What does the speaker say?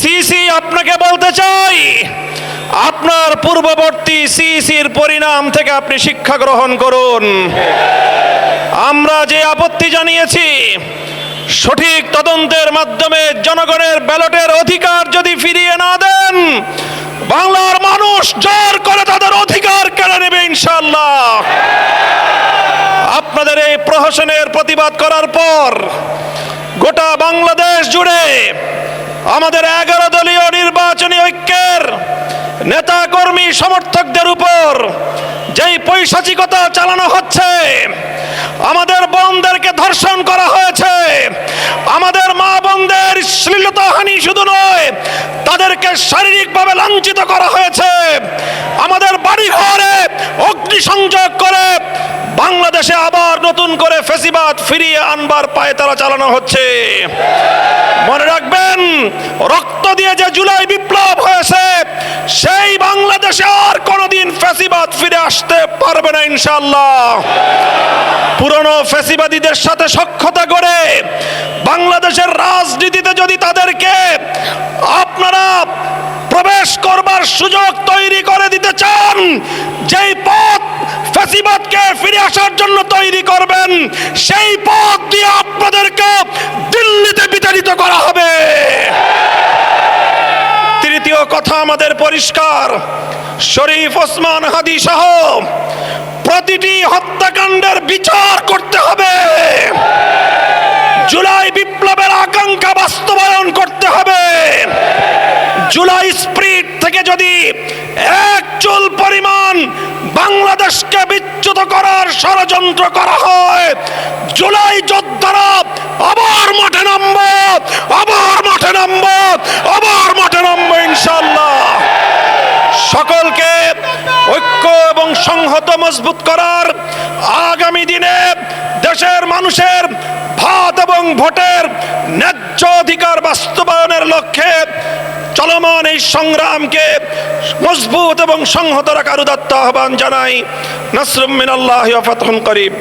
CC আপনাকে বলতে চাই, আপনার পূর্ববর্তী সিসির পরিণাম থেকে আপনি শিক্ষা গ্রহণ করুন। আমরা যে আপত্তি জানিয়েছি, সঠিক তদন্তের মাধ্যমে জনগণের ব্যালটের অধিকার যদি ফিরিয়ে না দেন, বাংলার মানুষ জোর করে তাদের অধিকার কেড়ে নেবে ইনশাআল্লাহ। আপনাদের এই প্রহসনের প্রতিবাদ করার পর গোটা বাংলাদেশ জুড়ে আমাদের 11 দলীয় নির্বাচনী ঐক্যের নেতা কর্মী সমর্থকদের উপর যেই পৈশাচিকতা চালানো হচ্ছে, আমাদের বোনদেরকে ধর্ষণ করা হয়েছে, আমাদের মা বোনদের শ্লীলতাহানি শুধু নয়, তাদেরকে শারীরিকভাবে লাঞ্ছিত করা হয়েছে, আমাদের বাড়ি ঘরে অগ্নিসংযোগ করে বাংলাদেশে আবার নতুন করে ফ্যাসিবাদ ফিরিয়ে আনবার পায়তারা চালানো হচ্ছে। মনে রাখবেন, রক্ত দিয়ে যে জুলাই বিপ্লব হয়েছে, সেই বাংলাদেশে আর কোনোদিন ফ্যাসিবাদ ফিরে আসতে পারবে না ইনশাআল্লাহ। পুরনো ফ্যাসিবাদীদের সাথে সখ্যতা করে বাংলাদেশের রাজনীতিতে যদি তাদেরকে আপনারা প্রবেশ করবার সুযোগ তৈরি করে দিতে চান, যেই পথ ফ্যাসিবাদকে ফিরে আসার জন্য তৈরি করবেন, সেই পথ দিয়ে আপনাদেরকে দিল্লিতে বিতাড়িত করা হবে। তৃতীয় কথা আমাদের পরিষ্কার, শরীফ ওসমান হাদি সহ প্রতিটি হত্যাকাণ্ডের বিচার করতে হবে। জুলাই বিপ্লবের আকাঙ্ক্ষা বাস্তবায়ন করতে হবে। জুলাই স্পিরিট থেকে যদি এক চুল পরিমাণ বাংলাদেশকে বিচ্যুত করার ষড়যন্ত্র করা হয়, জুলাই যোদ্ধারা আবার মাঠে নামবো, আবার মাঠে নামবো, আবার মাঠে নামবো ইনশাআল্লাহ। সকলকে ঐক্য এবং সংহত মজবুত করার, আগামী দিনে দেশের মানুষের ভাত এবং ভোটের ন্যায্য অধিকার বাস্তবায়নের লক্ষ্যে চলমান এই সংগ্রামকে মজবুত এবং সংহত রাখার উদাত্ত আহ্বান জানাই। নাসরুম মিনাল্লাহি ওয়া ফাতহুন করিব।